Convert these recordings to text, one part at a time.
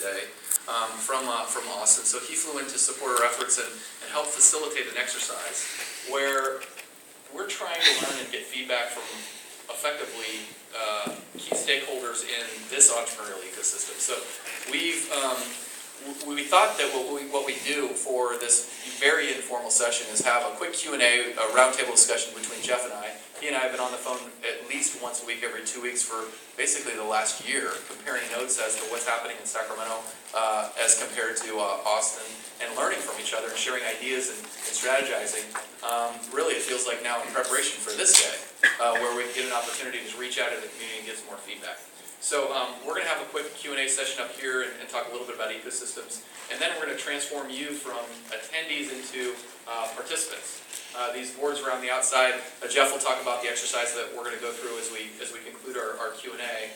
today from Austin. So he flew in to support our efforts and help facilitate an exercise where we're trying to learn and get feedback from effectively key stakeholders in this entrepreneurial ecosystem. So we thought that what we do for this very informal session is have a quick Q&A, a roundtable discussion between Jeff and I. He and I have been on the phone at least once a week, every 2 weeks for basically the last year, comparing notes as to what's happening in Sacramento as compared to Austin, and learning from each other and sharing ideas and strategizing. Really, it feels like now in preparation for this day, where we get an opportunity to reach out to the community and get some more feedback. So we're going to have a quick Q&A session up here and talk a little bit about ecosystems, and then we're going to transform you from attendees into participants. These boards around the outside, Jeff will talk about the exercise that we're going to go through as we conclude our Q&A,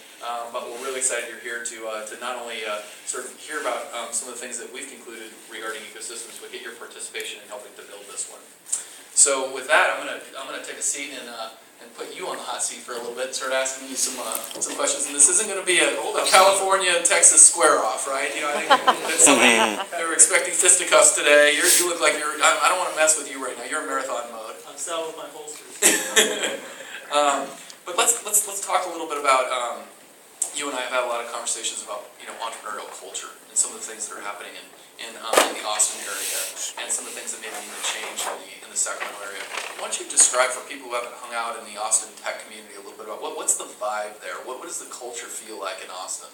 but we're really excited you're here to not only sort of hear about some of the things that we've concluded regarding ecosystems, but get your participation in helping to build this one. So with that, I'm going to take a seat and put you on the hot seat for a little bit and start asking you some questions. And this isn't going to be a California-Texas square-off, right? You know, I think that somebody, they were expecting fisticuffs today. You look like you're, I don't want to mess with you right now. You're in marathon mode. I'm still with my holsters. But let's talk a little bit about, you and I have had a lot of conversations about, entrepreneurial culture and some of the things that are happening in the Austin area and some of the things that maybe need to change in the Sacramento area. Why don't you describe for people who haven't hung out in the Austin tech community a little bit about what's the vibe there? What does the culture feel like in Austin?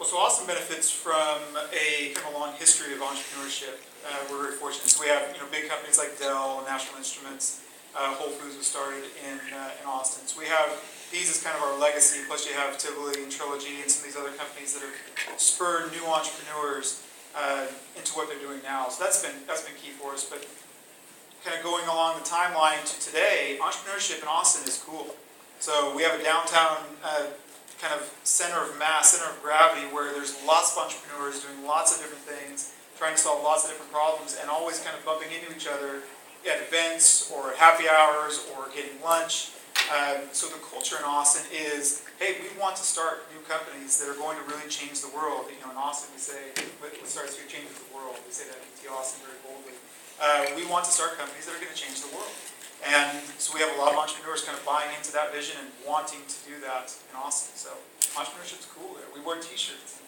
Well, so Austin benefits from a kind of a long history of entrepreneurship. We're very fortunate. So we have big companies like Dell, National Instruments, Whole Foods was started in Austin. So we have these as kind of our legacy. Plus you have Tivoli and Trilogy and some of these other companies that have spurred new entrepreneurs into what they're doing now. So that's been key for us. But kind of going along the timeline to today, entrepreneurship in Austin is cool. So we have a downtown kind of center of mass, center of gravity, where there's lots of entrepreneurs doing lots of different things, trying to solve lots of different problems, and always kind of bumping into each other at events or happy hours or getting lunch. So the culture in Austin is, hey, we want to start new companies that are going to really change the world. In Austin we say, what starts here changes the world. We say that in UT Austin very boldly. We want to start companies that are going to change the world. And so we have a lot of entrepreneurs kind of buying into that vision and wanting to do that in Austin. So entrepreneurship's cool there. We wear t-shirts.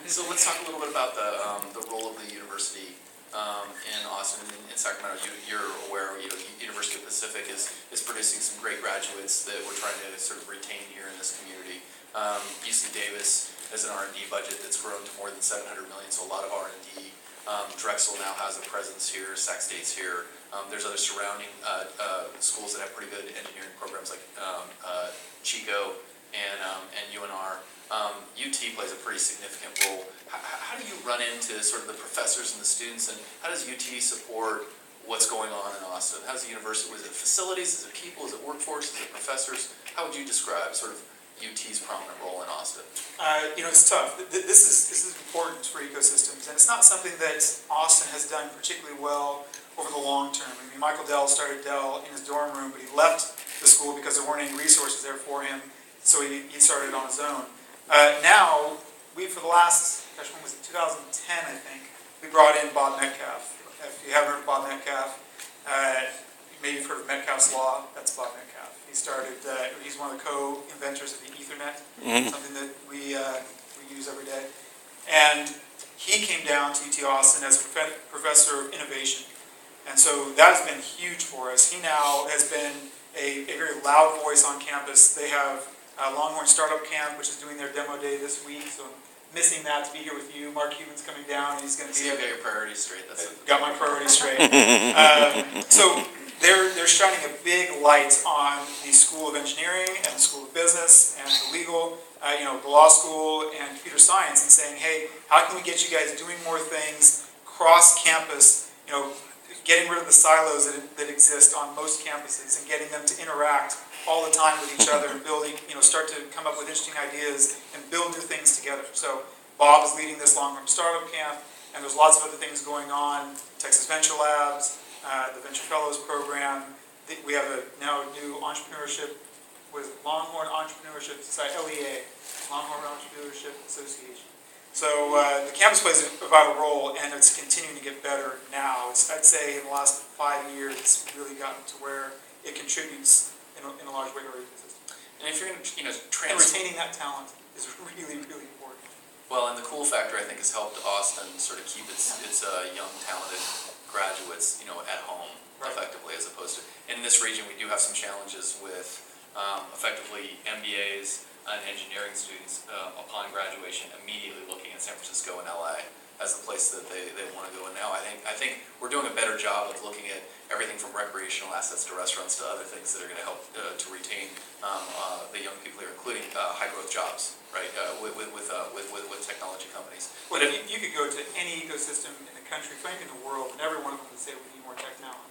So let's talk a little bit about the role of the university in Austin and in Sacramento. You're aware, University of Pacific is producing some great graduates that we're trying to sort of retain here in this community. UC Davis has an R&D budget that's grown to more than $700 million, so a lot of R&D. Drexel now has a presence here, Sac State's here. There's other surrounding schools that have pretty good engineering programs like Chico and UNR. UT plays a pretty significant role. How do you run into sort of the professors and the students, and how does UT support what's going on in Austin? How's the university, was it facilities, is it people, is it workforce, is it professors? How would you describe sort of UT's prominent role in Austin? It's tough. This is important for ecosystems, and it's not something that Austin has done particularly well over the long term. I mean, Michael Dell started Dell in his dorm room, but he left the school because there weren't any resources there for him, so he started on his own. Now, for the last, when was it, 2010, I think, we brought in Bob Metcalfe. If you haven't heard of Bob Metcalfe, maybe you've heard of Metcalfe's Law. That's Bob Metcalfe. He started, he's one of the co-inventors of the Ethernet, something that we use every day. And he came down to UT Austin as a professor of innovation. And so that's been huge for us. He now has been a very loud voice on campus. They have Longhorn Startup Camp, which is doing their demo day this week. So I'm missing that to be here with you. Mark Cuban's coming down. He's going to be. So you got your priorities straight. Got my priorities straight. So they're shining a big light on the School of Engineering and the School of Business and the legal, the law school and computer science, and saying, hey, how can we get you guys doing more things cross campus? Getting rid of the silos that exist on most campuses and getting them to interact all the time with each other and building, start to come up with interesting ideas and build new things together. So Bob is leading this Longhorn Startup Camp, and there's lots of other things going on. Texas Venture Labs, the Venture Fellows Program. We have now a new entrepreneurship with Longhorn Entrepreneurship Society, LEA, Longhorn Entrepreneurship Association. So the campus plays a vital role, and it's continuing to get better now. I'd say in the last 5 years, it's really gotten to where it contributes in a large way to our ecosystem. And if you're going to, And retaining that talent is really, really important. well, and the cool factor I think has helped Austin sort of keep its young, talented graduates, at home effectively, as opposed to in this region we do have some challenges with effectively MBAs and engineering students upon graduation immediately looking at San Francisco and LA as the place that they want to go. And now I think we're doing a better job of looking at everything from recreational assets to restaurants to other things that are going to help to retain the young people here, including high growth jobs, right? With technology companies. Well, you could go to any ecosystem in the country, frankly in the world, and every one of them would say we need more tech talent.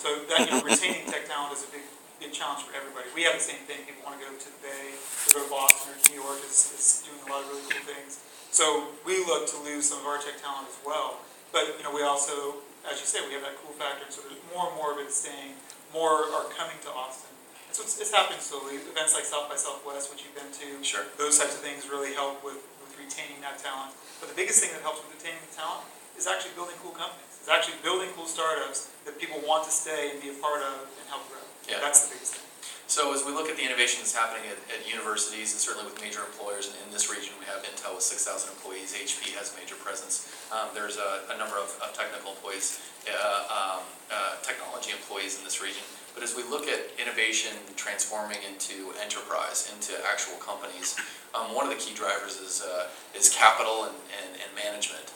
So that retaining tech talent is a big challenge for everybody. We have the same thing. People want to go to the Bay, to go to Boston, or New York is doing a lot of really cool things. So we look to lose some of our tech talent as well. But we also, as you say, we have that cool factor. So there's more and more of it is staying. More are coming to Austin. So it's happening slowly. Events like South by Southwest, which you've been to, sure. Those types of things really help with retaining that talent. But the biggest thing that helps with retaining the talent is actually building cool companies. It's actually building cool startups that people want to stay and be a part of and help grow. Yeah. That's the biggest thing. So as we look at the innovation that's happening at universities and certainly with major employers in this region, we have Intel with 6,000 employees, HP has a major presence. There's a number of technical employees, technology employees in this region. But as we look at innovation transforming into enterprise, into actual companies, one of the key drivers is capital and management.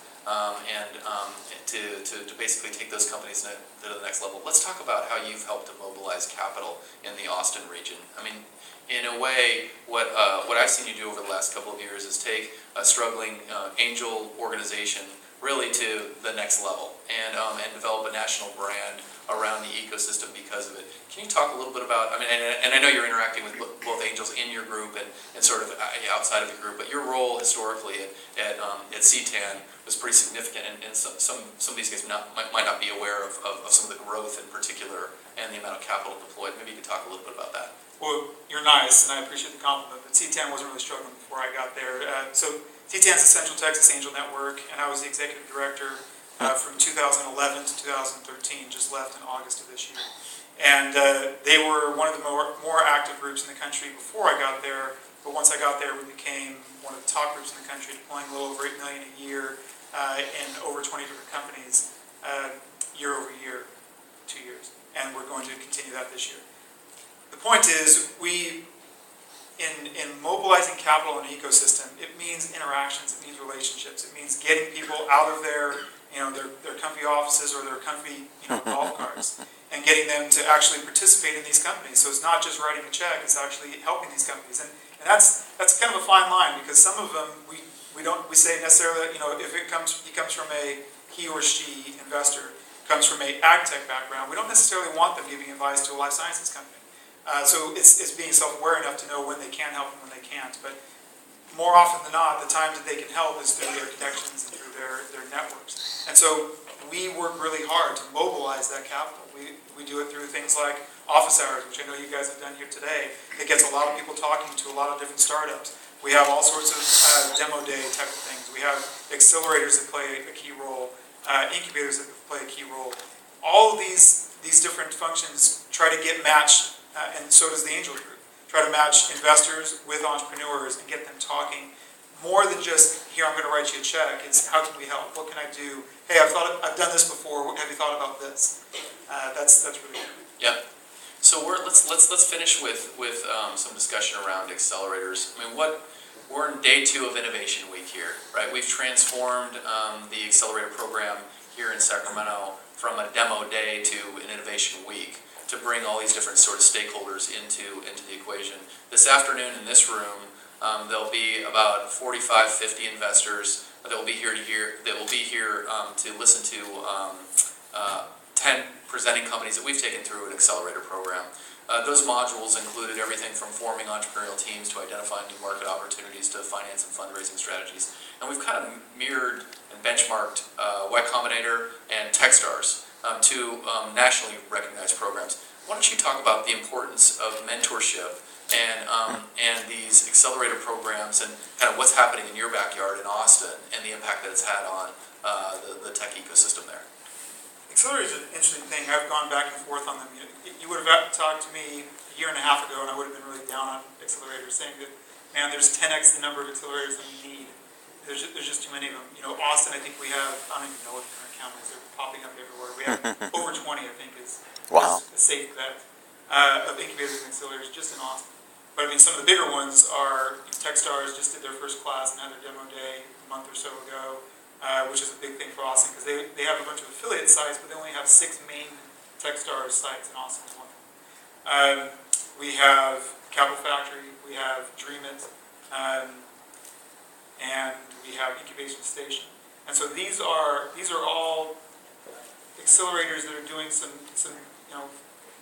To basically take those companies to the next level. Let's talk about how you've helped to mobilize capital in the Austin region. I mean, in a way, what I've seen you do over the last couple of years is take a struggling angel organization really to the next level and develop a national brand around the ecosystem because of it. Can you talk a little bit about, and I know you're interacting with both angels in your group and sort of outside of your group, but your role historically at CTAN was pretty significant, and some of these guys might not be aware of some of the growth in particular and the amount of capital deployed. Maybe you could talk a little bit about that. Well, you're nice, and I appreciate the compliment, but CTAN wasn't really struggling before I got there. So CTAN's the Central Texas Angel Network, and I was the executive director from 2011 to 2013, just left in August of this year. And they were one of the more active groups in the country before I got there, but once I got there, we became one of the top groups in the country, deploying a little over $8 million a year in over 20 different companies year over year, 2 years. And we're going to continue that this year. The point is, in mobilizing capital in an ecosystem, it means interactions, it means relationships, it means getting people out of their comfy offices or their comfy golf carts and getting them to actually participate in these companies. So it's not just writing a check, it's actually helping these companies. And that's kind of a fine line, because some of them we say necessarily, if he comes from he or she investor comes from a ag tech background, we don't necessarily want them giving advice to a life sciences company. So it's being self-aware enough to know when they can help and when they can't. But more often than not, the times that they can help is through their connections and through their networks. And so we work really hard to mobilize that capital. We do it through things like office hours, which I know you guys have done here today. It gets a lot of people talking to a lot of different startups. We have all sorts of demo day type of things. We have accelerators that play a key role, incubators that play a key role. All of these different functions try to get matched, and so does the Angel Group. Try to match investors with entrepreneurs and get them talking. More than just, here, I'm going to write you a check. It's, how can we help? What can I do? Hey, I've done this before. Have you thought about this? That's really good. Yeah. So let's finish with some discussion around accelerators. I mean, we're in day 2 of Innovation Week here, right? We've transformed the accelerator program here in Sacramento from a demo day to an Innovation Week to bring all these different sort of stakeholders into the equation. This afternoon in this room, there'll be about 45, 50 investors that will be here to listen to 10 presenting companies that we've taken through an accelerator program. Those modules included everything from forming entrepreneurial teams to identifying new market opportunities to finance and fundraising strategies. And we've kind of mirrored and benchmarked Y Combinator and Techstars, two nationally recognized programs. why don't you talk about the importance of mentorship and these accelerator programs and kind of what's happening in your backyard in Austin and the impact that it's had on the tech ecosystem there. Accelerator is an interesting thing. I've gone back and forth on them. You would have talked to me a year and a half ago, and I would have been really down on accelerators, saying that, man, there's 10x the number of accelerators that we need. There's just too many of them. Austin, I think we have, I don't even know what the current count is. They're popping up everywhere. We have over 20, I think, is a safe bet of incubators and accelerators just in Austin. But I mean, some of the bigger ones are Techstars just did their first class and had their demo day a month or so ago. Which is a big thing for Austin because they have a bunch of affiliate sites, but they only have 6 main Techstars sites, and Austin is one of them. We have Capital Factory, we have Dreamit, and we have Incubation Station. And so these are all accelerators that are doing some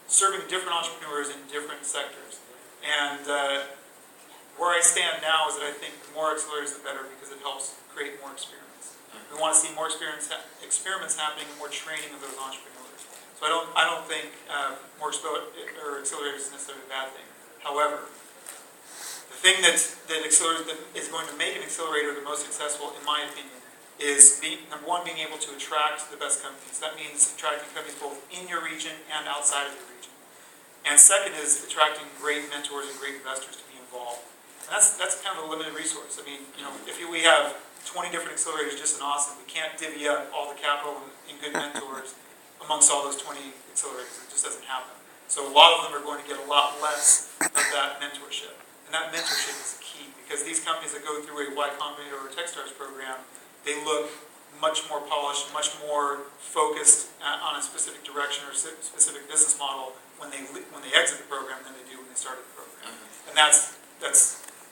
serving different entrepreneurs in different sectors. And where I stand now is that I think the more accelerators, the better, because it helps create more experience. We want to see more experiments happening and more training of those entrepreneurs. So I don't think more accelerators is necessarily a bad thing. However, the thing that is going to make an accelerator the most successful, in my opinion, is number one, being able to attract the best companies. That means attracting companies both in your region and outside of your region. And second is attracting great mentors and great investors to be involved. And that's kind of a limited resource. I mean, if we have 20 different accelerators just in Austin, we can't divvy up all the capital and good mentors amongst all those 20 accelerators. It just doesn't happen. So a lot of them are going to get a lot less of that mentorship. And that mentorship is key, because these companies that go through a Y Combinator or a Techstars program, they look much more polished, much more focused on a specific direction or specific business model when they exit the program than they do when they started the program. And that's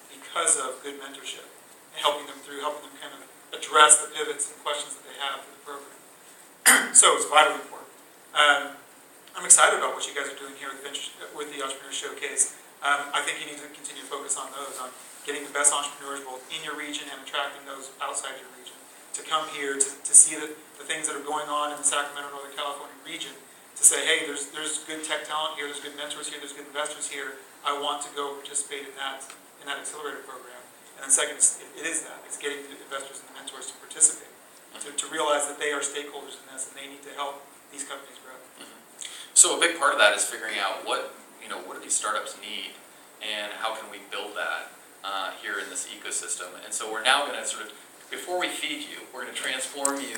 because of good mentorship. Helping them kind of address the pivots and questions that they have for the program. So it's vitally important. I'm excited about what you guys are doing here with the Entrepreneur Showcase. I think you need to continue to focus on those, on getting the best entrepreneurs both in your region and attracting those outside your region to come here to see the things that are going on in the Sacramento, Northern California region, to say, hey, there's good tech talent here, there's good mentors here, there's good investors here. I want to go participate in that accelerator program. And then second, it is that. It's getting the investors and the mentors to participate, to realize that they are stakeholders in this and they need to help these companies grow. So a big part of that is figuring out what do these startups need and how can we build that here in this ecosystem. And so we're now going to sort of, before we feed you, we're going to transform you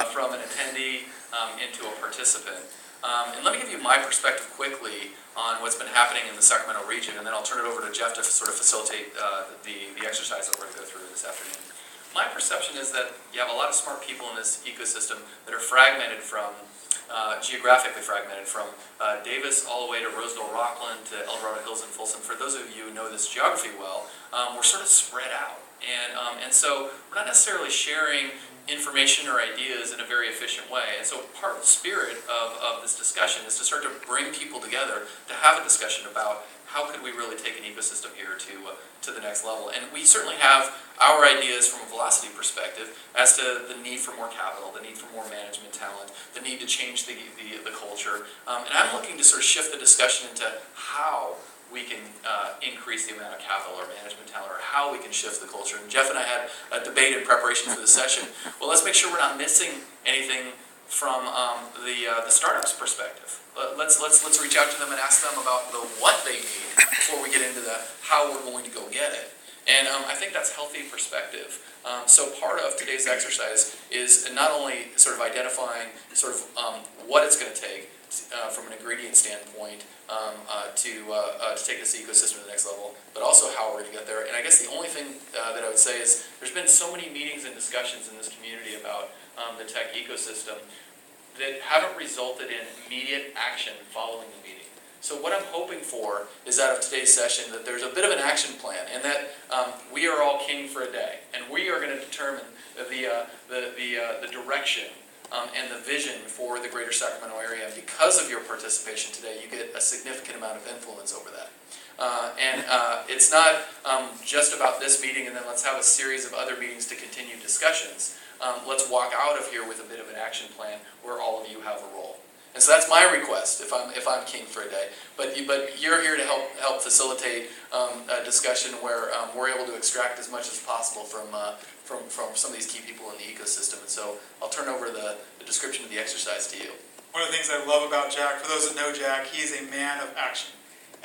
from an attendee into a participant. And let me give you my perspective quickly on what's been happening in the Sacramento region, and then I'll turn it over to Jeff to sort of facilitate the exercise that we're going to go through this afternoon. My perception is that you have a lot of smart people in this ecosystem that are fragmented from, geographically fragmented from Davis all the way to Roseville, Rockland, to El Dorado Hills and Folsom. For those of you who know this geography well, we're sort of spread out. And so we're not necessarily sharing information or ideas in a very efficient way. And so part of the spirit of this discussion is to start to bring people together to have a discussion about how could we really take an ecosystem here to the next level. And we certainly have our ideas from a velocity perspective as to the need for more capital, the need for more management talent, the need to change the culture. And I'm looking to sort of shift the discussion into how we can increase the amount of capital or management talent, or how we can shift the culture. And Jeff and I had a debate in preparation for the session. Well, let's make sure we're not missing anything from the startup's perspective. Let's reach out to them and ask them about the what they need before we get into the how we're going to go get it. And I think that's healthy perspective. So part of today's exercise is not only sort of identifying sort of what it's going to take from an ingredient standpoint to take this ecosystem to the next level, but also how we're going to get there. And I guess the only thing that I would say is there's been so many meetings and discussions in this community about the tech ecosystem that haven't resulted in immediate action following the meeting. So what I'm hoping for is out of today's session that there's a bit of an action plan, and that we are all king for a day, and we are going to determine the direction and the vision for the greater Sacramento area. And because of your participation today, you get a significant amount of influence over that. It's not just about this meeting and then let's have a series of other meetings to continue discussions. Let's walk out of here with a bit of an action plan where all of you have a role. And so that's my request if I'm king for a day. But you're here to help facilitate a discussion where we're able to extract as much as possible from some of these key people in the ecosystem. And so I'll turn over the description of the exercise to you. One of the things I love about Jack, for those that know Jack, he is a man of action.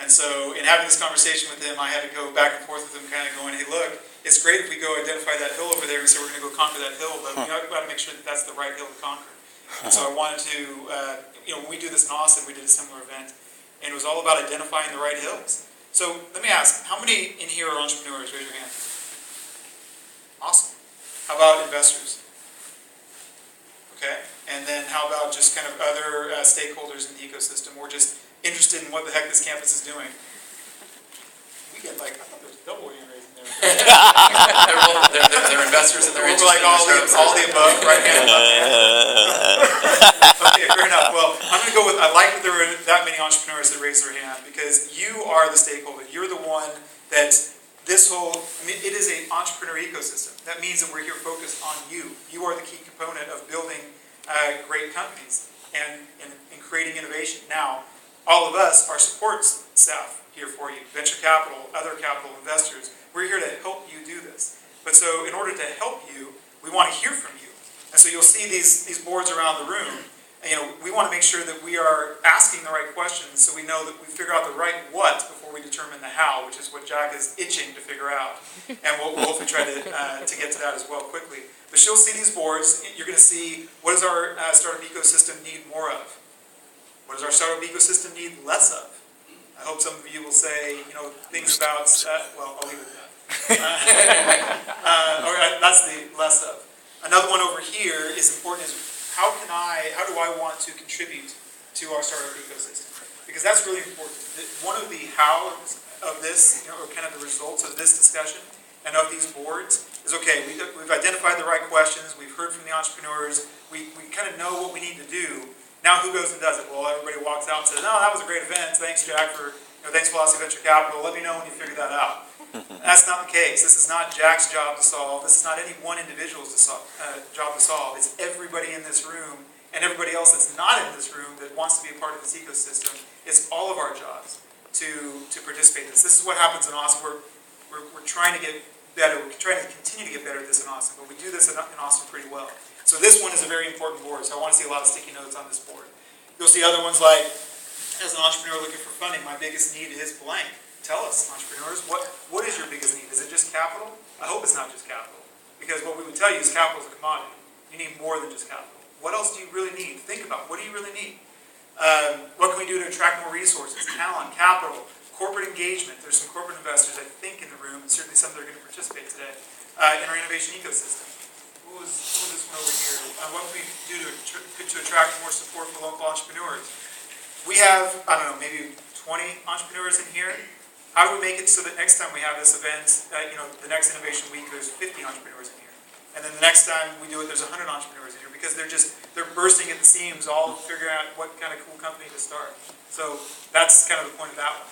And so in having this conversation with him, I had to go back and forth with him, kind of going, hey, look, it's great if we go identify that hill over there and say we're going to go conquer that hill, but we got to make sure that that's the right hill to conquer. And so I wanted to, when we do this in Austin, we did a similar event, and it was all about identifying the right hills. So let me ask, how many in here are entrepreneurs? Raise your hand. Awesome. How about investors? Okay. And then how about just kind of other stakeholders in the ecosystem, or just interested in what the heck this campus is doing? We get I thought there was double hand raising there. they're investors and they're We're interested like in all the above, right hand and left hand. Okay, fair enough. Well, I'm going to go with, I like that there were that many entrepreneurs that raised their hand, because you are the stakeholder. You're the one that it is an entrepreneur ecosystem. That means that we're here focused on you. You are the key component of building great companies and creating innovation. Now, all of us are support staff here for you, venture capital, other capital investors. We're here to help you do this. But so in order to help you, we want to hear from you. And so you'll see these boards around the room. And, we want to make sure that we are asking the right questions so we know that we figure out the right what before we determine the how, which is what Jack is itching to figure out. And we'll hopefully try to get to that as well quickly. But you'll see these boards. You're going to see, what does our startup ecosystem need more of? What does our startup ecosystem need less of? I hope some of you will say, things about, well, I'll leave it at that. That's the less of. Another one over here is important, is how do I want to contribute to our startup ecosystem? Because that's really important. One of the hows of this, or kind of the results of this discussion and of these boards is, okay, we've identified the right questions, we've heard from the entrepreneurs, we kind of know what we need to do. Now who goes and does it? Well, everybody walks out and says, no, that was a great event, thanks Jack thanks Velocity Venture Capital, let me know when you figure that out. That's not the case. This is not Jack's job to solve. This is not any one individual's job to solve. It's everybody in this room and everybody else that's not in this room that wants to be a part of this ecosystem. It's all of our jobs to participate in this. This is what happens in Austin. We're trying to get better. We're trying to continue to get better at this in Austin, but we do this in Austin pretty well. So this one is a very important board, so I want to see a lot of sticky notes on this board. You'll see other ones like, as an entrepreneur looking for funding, my biggest need is blank. Tell us, entrepreneurs, what is your biggest need? Is it just capital? I hope it's not just capital. Because what we would tell you is capital is a commodity. You need more than just capital. What else do you really need? Think about, what do you really need? What can we do to attract more resources, talent, capital, corporate engagement? There's some corporate investors, I think, in the room, and certainly some that are going to participate today, in our innovation ecosystem. What was this one over here? What can we do to attract more support for local entrepreneurs? We have, I don't know, maybe 20 entrepreneurs in here. How do we make it so that next time we have this event, the next Innovation Week, there's 50 entrepreneurs in here? And then the next time we do it, there's 100 entrepreneurs in here, because they're bursting at the seams, all figuring out what kind of cool company to start. So that's kind of the point of that one.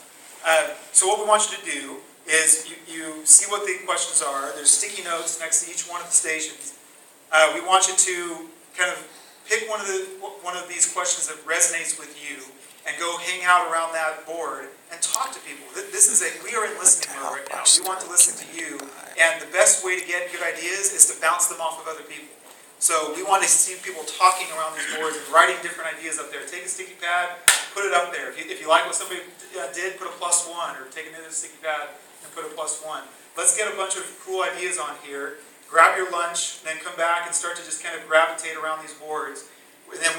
So what we want you to do is you see what the questions are. There's sticky notes next to each one of the stations. We want you to kind of pick one of these questions that resonates with you and go hang out around that board and talk to people. We are in listening mode right now. We want to listen to you, and the best way to get good ideas is to bounce them off of other people. So we want to see people talking around these boards and writing different ideas up there. Take a sticky pad, put it up there. If you like what somebody did, put a +1, or take another sticky pad and put a +1. Let's get a bunch of cool ideas on here. Grab your lunch, then come back and start to just kind of gravitate around these boards. And then